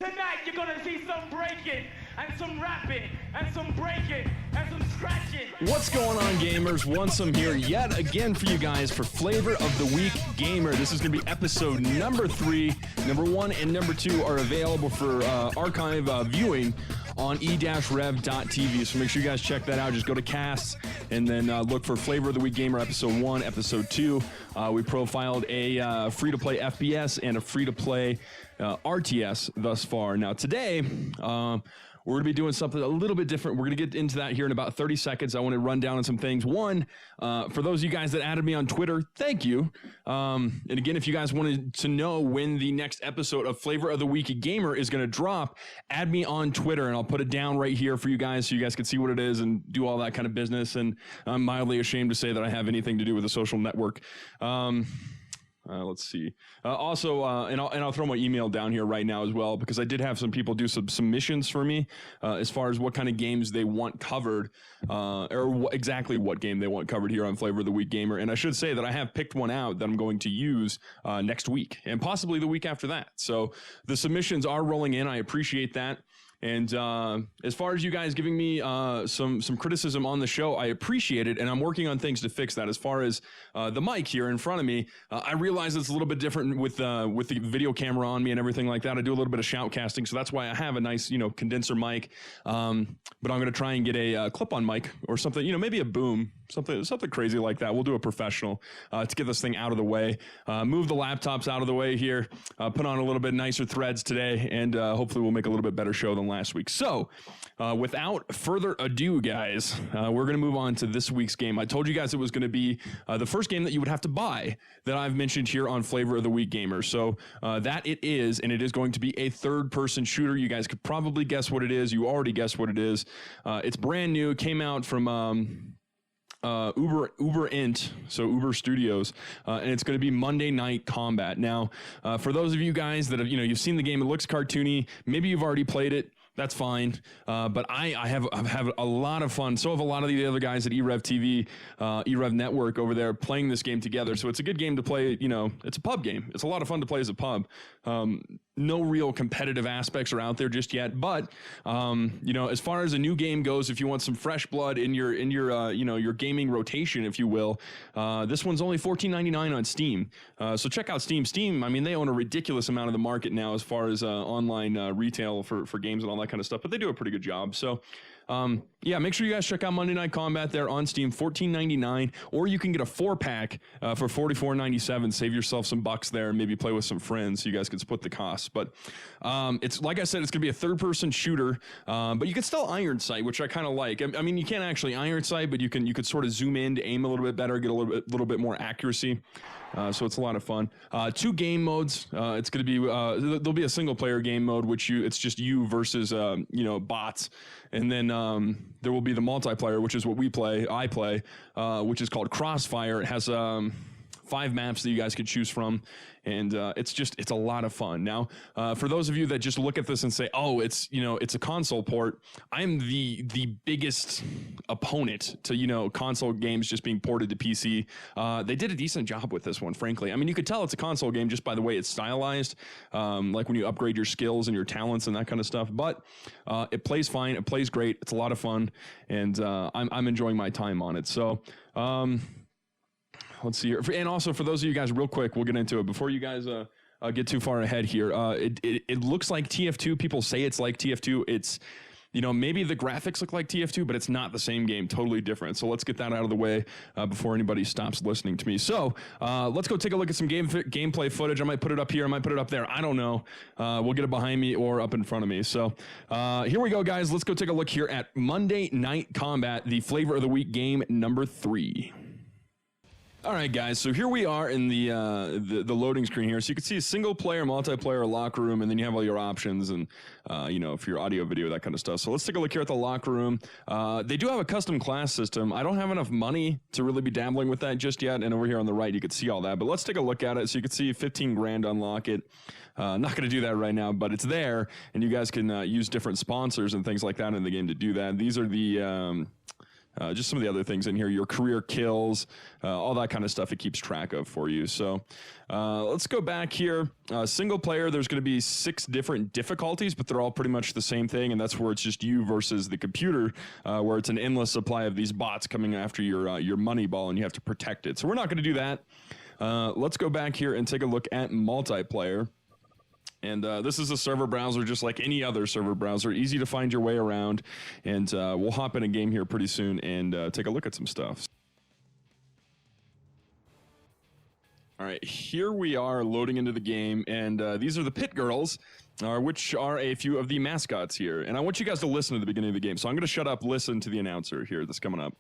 Tonight you're gonna see some breaking, and some rapping, and some breaking, and some scratching. What's going on, gamers? Onesome here yet again for you guys for Flavor of the Week Gamer. This is going to be episode number 3. Number 1 and number 2 are available for archive viewing on e-rev.tv. So make sure you guys check that out. Just go to casts and then look for Flavor of the Week Gamer episode 1, episode 2. We profiled a free-to-play FPS and a free-to-play RTS thus far. Now today, we're going to be doing something a little bit different. We're going to get into that here in about 30 seconds. I want to run down on some things. One, for those of you guys that added me on Twitter, thank you. And again, if you guys wanted to know when the next episode of Flavor of the Week Gamer is going to drop, add me on Twitter, and I'll put it down right here for you guys so you guys can see what it is and do all that kind of business. And I'm mildly ashamed to say that I have anything to do with a social network. Let's see. Also, and I'll throw my email down here right now as well, because I did have some people do some submissions for me as far as what kind of games they want covered, or exactly what game they want covered here on Flavor of the Week Gamer. And I should say that I have picked one out that I'm going to use next week and possibly the week after that. So the submissions are rolling in. I appreciate that. And as far as you guys giving me some criticism on the show, I appreciate it, and I'm working on things to fix that. As far as the mic here in front of me, I realize it's a little bit different with the video camera on me and everything like that. I do a little bit of shoutcasting, so that's why I have a nice condenser mic. But I'm going to try and get a clip-on mic or something, maybe a boom, something crazy like that. We'll do a professional to get this thing out of the way. Move the laptops out of the way here. Put on a little bit nicer threads today, and hopefully we'll make a little bit better show than last week. So, without further ado, guys, we're going to move on to this week's game. I told you guys it was going to be the first game that you would have to buy that I've mentioned here on Flavor of the Week Gamer. So, that it is, and it is going to be a third-person shooter. You guys could probably guess what it is. You already guessed what it is. It's brand new. It came out from Uber Int, so Uber Studios, and it's going to be Monday Night Combat. Now, for those of you guys that have, you've seen the game, it looks cartoony. Maybe you've already played it. That's fine. But I've had a lot of fun. So have a lot of the other guys at e-rev TV, e-rev Network over there playing this game together. So it's a good game to play. It's a pub game. It's a lot of fun to play as a pub. No real competitive aspects are out there just yet, but as far as a new game goes, if you want some fresh blood in your gaming rotation, if you will, this one's only $14.99 on Steam. So check out Steam. Steam, I mean, they own a ridiculous amount of the market now as far as online retail for games and all that kind of stuff, but they do a pretty good job. So make sure you guys check out Monday Night Combat there on Steam, $14.99, or you can get a 4-pack for $44.97. Save yourself some bucks there and maybe play with some friends so you guys can split the costs. But it's like I said, it's going to be a third-person shooter, but you can still iron sight, which I kind of like. I mean, you can't actually iron sight, but you could sort of zoom in to aim a little bit better, get a little bit more accuracy. So it's a lot of fun. 2 game modes. It's going to be there'll be a single-player game mode, which it's just you versus bots. And then there will be the multiplayer, which is what I play, which is called Crossfire. It has 5 maps that you guys could choose from, and it's a lot of fun. Now, for those of you that just look at this and say, oh, it's a console port, I'm the biggest opponent to console games just being ported to PC. They did a decent job with this one, frankly. I mean, you could tell it's a console game just by the way it's stylized, like when you upgrade your skills and your talents and that kind of stuff. But it plays fine, it plays great, it's a lot of fun, and I'm enjoying my time on it. So. Let's see here. And also, for those of you guys, real quick, we'll get into it. Before you guys get too far ahead here, it looks like TF2. People say it's like TF2. It's, maybe the graphics look like TF2, but it's not the same game. Totally different. So let's get that out of the way before anybody stops listening to me. So let's go take a look at some gameplay footage. I might put it up here. I might put it up there. I don't know. We'll get it behind me or up in front of me. So here we go, guys. Let's go take a look here at Monday Night Combat, the Flavor of the Week game number 3. All right, guys, so here we are in the loading screen here. So you can see a single player, multiplayer, locker room, and then you have all your options and, for your audio, video, that kind of stuff. So let's take a look here at the locker room. They do have a custom class system. I don't have enough money to really be dabbling with that just yet. And over here on the right, you can see all that. But let's take a look at it. So you can see 15 grand unlock it. Not going to do that right now, but it's there. And you guys can use different sponsors and things like that in the game to do that. These are the just some of the other things in here, your career kills, all that kind of stuff it keeps track of for you. So let's go back here. Single player, there's going to be 6 different difficulties, but they're all pretty much the same thing, and that's where it's just you versus the computer, where it's an endless supply of these bots coming after your money ball, and you have to protect it. So we're not going to do that. Let's go back here and take a look at multiplayer. And this is a server browser just like any other server browser, easy to find your way around. And we'll hop in a game here pretty soon and take a look at some stuff. All right, here we are loading into the game, and these are the Pit Girls, which are a few of the mascots here. And I want you guys to listen to the beginning of the game. So I'm going to shut up, listen to the announcer here that's coming up.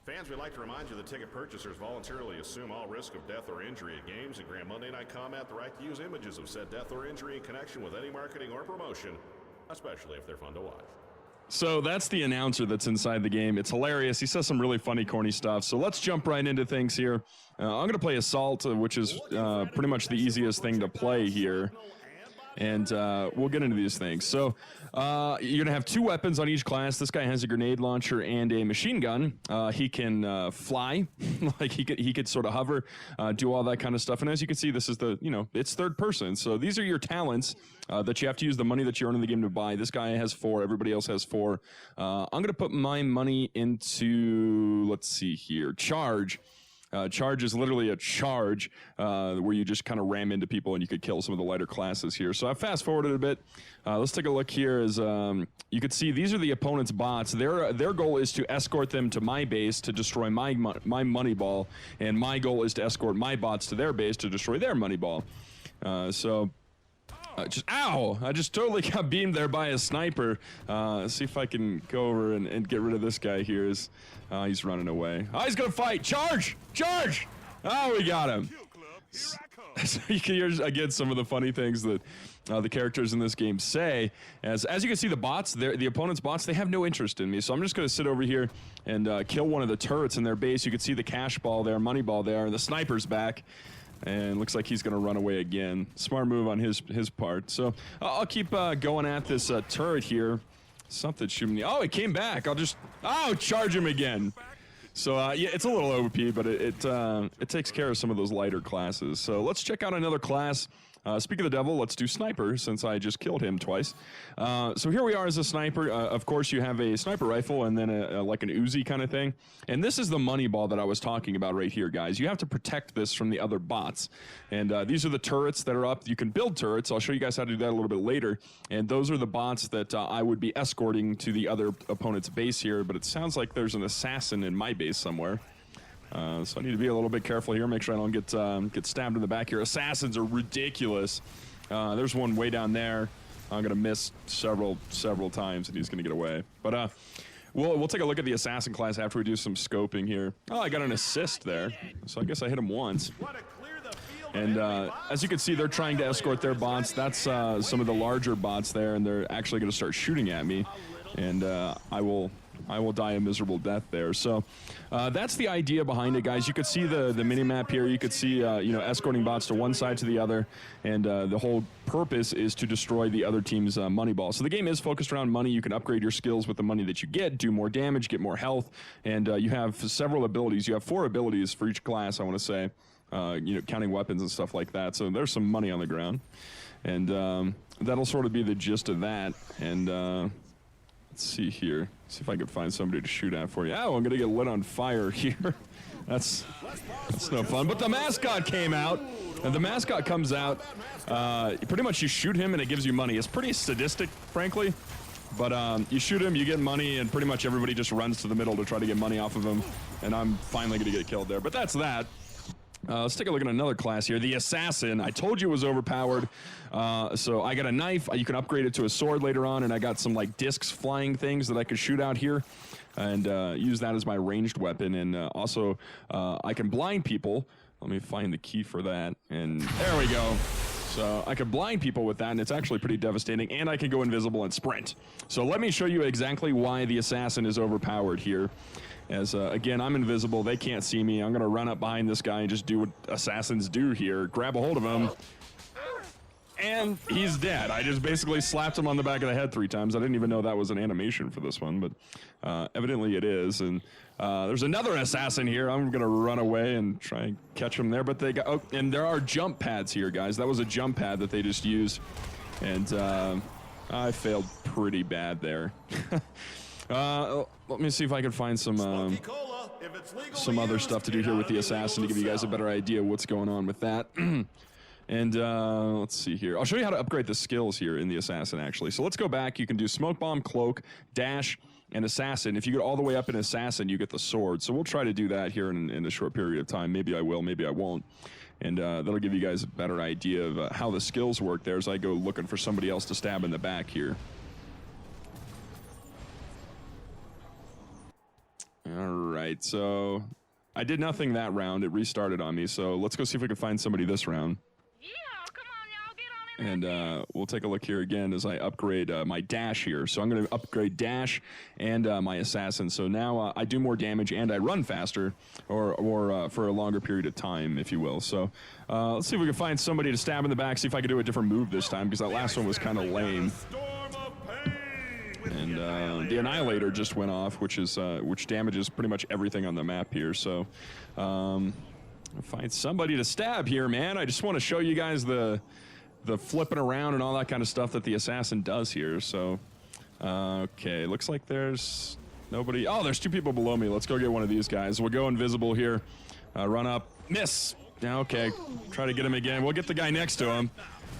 Fans, we'd like to remind you that ticket purchasers voluntarily assume all risk of death or injury at games and grant Monday Night Combat the right to use images of said death or injury in connection with any marketing or promotion, especially if they're fun to watch. So that's the announcer that's inside the game. It's hilarious. He says some really funny, corny stuff. So let's jump right into things here. I'm going to play Assault, which is pretty much the easiest thing to play here. And we'll get into these things. So you're going to have 2 weapons on each class. This guy has a grenade launcher and a machine gun. He can fly, like he could sort of hover, do all that kind of stuff. And as you can see, this is it's third person. So these are your talents that you have to use the money that you earn in the game to buy. This guy has 4. Everybody else has 4. I'm going to put my money into, let's see here, Charge. Charge is literally a charge where you just kind of ram into people and you could kill some of the lighter classes here. So I fast forwarded a bit. Let's take a look here. As you can see, these are the opponent's bots. Their goal is to escort them to my base to destroy my money ball, and my goal is to escort my bots to their base to destroy their money ball. Ow! I just totally got beamed there by a sniper. Let's see if I can go over and get rid of this guy here. He's running away. Oh, he's gonna fight! Charge! Charge! Oh, we got him. So you can hear, again, some of the funny things that the characters in this game say. As you can see, the bots, the opponent's bots, they have no interest in me. So I'm just gonna sit over here and kill one of the turrets in their base. You can see the cash ball there, money ball there, and the sniper's back. And looks like he's going to run away again. Smart move on his part. So I'll keep going at this turret here. Something shooting me. Oh, it came back. Charge him again. So yeah, it's a little OP, but it takes care of some of those lighter classes. So let's check out another class. Speak of the devil, let's do sniper, since I just killed him twice. So here we are as a sniper. Of course, you have a sniper rifle and then like an Uzi kind of thing. And this is the money ball that I was talking about right here, guys. You have to protect this from the other bots. And these are the turrets that are up. You can build turrets. I'll show you guys how to do that a little bit later. And those are the bots that I would be escorting to the other opponent's base here. But it sounds like there's an assassin in my base somewhere. So I need to be a little bit careful here, make sure I don't get stabbed in the back here. Assassins are ridiculous. There's one way down there. I'm gonna miss several times, and he's gonna get away. But we'll take a look at the assassin class after we do some scoping here. Oh, I got an assist there, so I guess I hit him once. And as you can see, they're trying to escort their bots. That's some of the larger bots there, and they're actually gonna start shooting at me, and I will die a miserable death there. So that's the idea behind it, guys. You could see the mini-map here. You could see, escorting bots to one side to the other, and the whole purpose is to destroy the other team's money ball. So the game is focused around money. You can upgrade your skills with the money that you get, do more damage, get more health, and you have several abilities. You have 4 abilities for each class, I want to say, counting weapons and stuff like that. So there's some money on the ground, and that'll sort of be the gist of that. And let's see here. See if I can find somebody to shoot at for you. Oh, I'm gonna get lit on fire here. That's no fun. But the mascot came out, and the mascot comes out. Pretty much you shoot him and it gives you money. It's pretty sadistic, frankly. But you shoot him, you get money, and pretty much everybody just runs to the middle to try to get money off of him. And I'm finally gonna get killed there. But that's that. Let's take a look at another class here. The Assassin. I told you it was overpowered. So I got a knife. You can upgrade it to a sword later on, and I got some like discs flying things that I could shoot out here and use that as my ranged weapon. And also I can blind people. Let me find the key for that. And there we go. So I can blind people with that, and it's actually pretty devastating. And I can go invisible and sprint. So let me show you exactly why the Assassin is overpowered here. As, again, I'm invisible. They can't see me. I'm going to run up behind this guy and just do what assassins do here. Grab a hold of him. And he's dead. I just basically slapped him on the back of the head 3 times. I didn't even know that was an animation for this one, but evidently it is. And there's another assassin here. I'm going to run away and try and catch him there. But they got, oh, and there are jump pads here, guys. That was a jump pad that they just used. And I failed pretty bad there. Let me see if I can find some other stuff to do here with the assassin to give you guys a better idea of what's going on with that. And let's see here. I'll show you how to upgrade the skills here in the assassin, actually. So let's go back. You can do smoke bomb, cloak, dash, and assassin. If you get all the way up in assassin, you get the sword. So we'll try to do that here in a short period of time. Maybe I will, maybe I won't. And that'll give you guys a better idea of how the skills work there as I go looking for somebody else to stab in the back here. All right, so I did nothing that round. It restarted on me. So let's go see if we can find somebody this round. And we'll take a look here again as I upgrade my dash here. So I'm going to upgrade dash and my assassin. So now I do more damage and I run faster, or for a longer period of time, if you will. So let's see if we can find somebody to stab in the back. See if I can do a different move this time, because that last one was kind of lame. And the Annihilator just went off, which damages pretty much everything on the map here. So I'll find somebody to stab here, man. I just want to show you guys the flipping around and all that kind of stuff that the assassin does here. So, okay, looks like there's nobody. Oh, there's 2 people below me. Let's go get one of these guys. We'll go invisible here. Run up, miss. Okay, try to get him again. We'll get the guy next to him.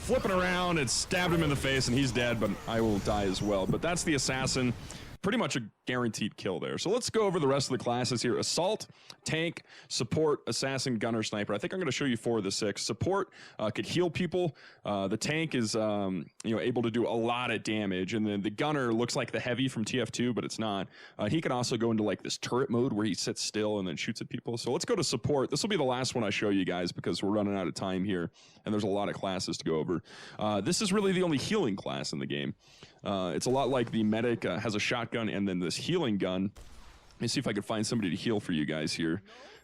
Flipping around and stabbed him in the face, and he's dead, but I will die as well. But that's the assassin. Pretty much a guaranteed kill there. So let's go over the rest of the classes here. Assault, tank, support, assassin, gunner, sniper. I think I'm going to show you 4 of the 6. Support could heal people. The tank is able to do a lot of damage, and then the gunner looks like the heavy from TF2, but it's not. He can also go into like this turret mode where he sits still and then shoots at people. So let's go to support. This will be the last one I show you guys because we're running out of time here, and there's a lot of classes to go over. This is really the only healing class in the game. It's a lot like the medic has a shotgun and then this healing gun. Let me see if I can find somebody to heal for you guys here.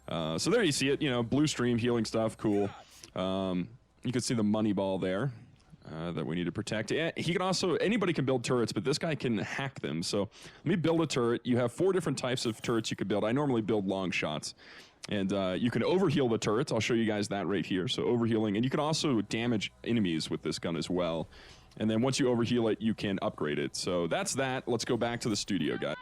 So there you see it, blue stream healing stuff, cool. You can see the money ball there that we need to protect. He can also, anybody can build turrets, but this guy can hack them. So let me build a turret. You have 4 different types of turrets you could build. I normally build long shots. And you can overheal the turrets. I'll show you guys that right here. So overhealing, and you can also damage enemies with this gun as well. And then once you overheal it, you can upgrade it. So that's that. Let's go back to the studio, guys.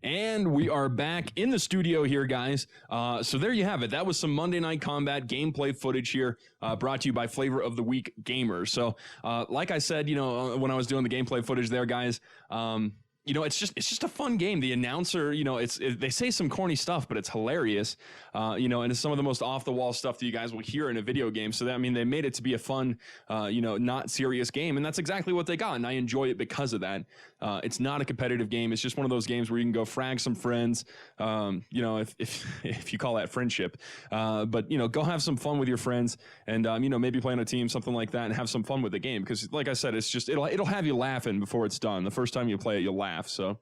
And we are back in the studio here, guys. So there you have it. That was some Monday Night Combat gameplay footage here, brought to you by Flavor of the Week Gamers. So like I said, when I was doing the gameplay footage there, guys, it's just a fun game. The announcer, they say some corny stuff, but it's hilarious. And it's some of the most off the wall stuff that you guys will hear in a video game. So they made it to be a fun, not serious game. And that's exactly what they got. And I enjoy it because of that. It's not a competitive game. It's just one of those games where you can go frag some friends, if you call that friendship, but go have some fun with your friends and, maybe play on a team, something like that, and have some fun with the game. Because like I said, it's just, it'll have you laughing before it's done. The first time you play it, you'll laugh. So,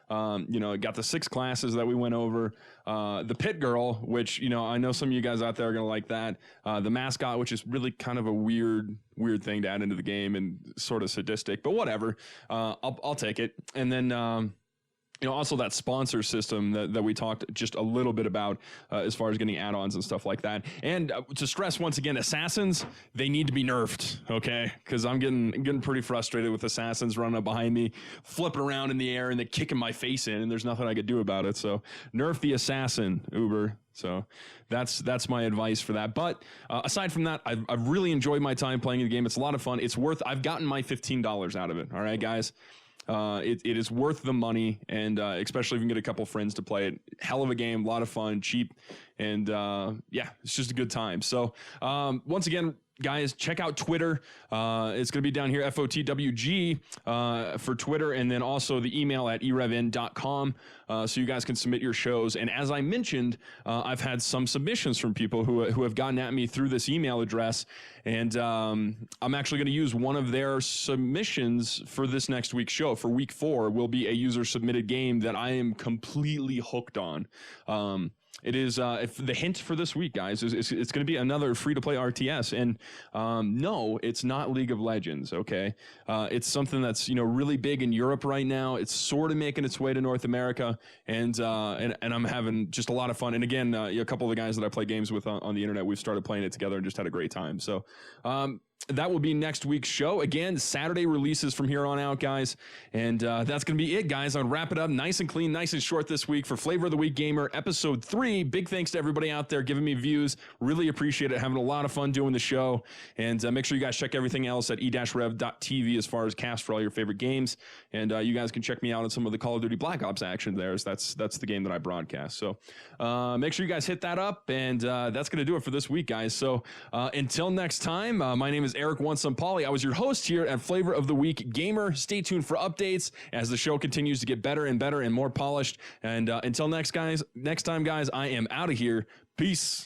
got the 6 classes that we went over, the pit girl, which, I know some of you guys out there are going to like that, the mascot, which is really kind of a weird thing to add into the game and sort of sadistic, but whatever. I'll take it. And then, also that sponsor system that we talked just a little bit about as far as getting add-ons and stuff like that. And to stress once again, assassins, they need to be nerfed, okay? Because I'm getting pretty frustrated with assassins running up behind me, flipping around in the air, and then kicking my face in, and there's nothing I could do about it. So nerf the assassin, Uber. So that's my advice for that. But aside from that, I've really enjoyed my time playing the game. It's a lot of fun. I've gotten my $15 out of it. All right, guys. It is worth the money, and especially if you can get a couple friends to play it. Hell of a game, a lot of fun, cheap, and it's just a good time. So once again, guys, check out Twitter. It's going to be down here, FOTWG for Twitter, and then also the email at erevn.com, so you guys can submit your shows. And as I mentioned, I've had some submissions from people who have gotten at me through this email address, and I'm actually going to use one of their submissions for this next week's show. For week 4 will be a user-submitted game that I am completely hooked on. It is if the hint for this week, guys, is it's going to be another free-to-play RTS, and no, it's not League of Legends. Okay, it's something that's really big in Europe right now. It's sort of making its way to North America, and I'm having just a lot of fun. And again, a couple of the guys that I play games with on the internet, we've started playing it together and just had a great time. So. That will be next week's show. Again, Saturday releases from here on out, guys. And that's going to be it, guys. I'll wrap it up nice and clean, nice and short this week for Flavor of the Week Gamer, Episode 3. Big thanks to everybody out there giving me views. Really appreciate it. Having a lot of fun doing the show. And make sure you guys check everything else at e-rev.tv as far as cast for all your favorite games. And you guys can check me out on some of the Call of Duty Black Ops action there. That's the game that I broadcast. So make sure you guys hit that up. And that's going to do it for this week, guys. So until next time, my name is Eric Onsampali. I was your host here at Flavor of the Week Gamer. Stay tuned for updates as the show continues to get better and better and more polished. And until next time, guys, I am out of here. Peace.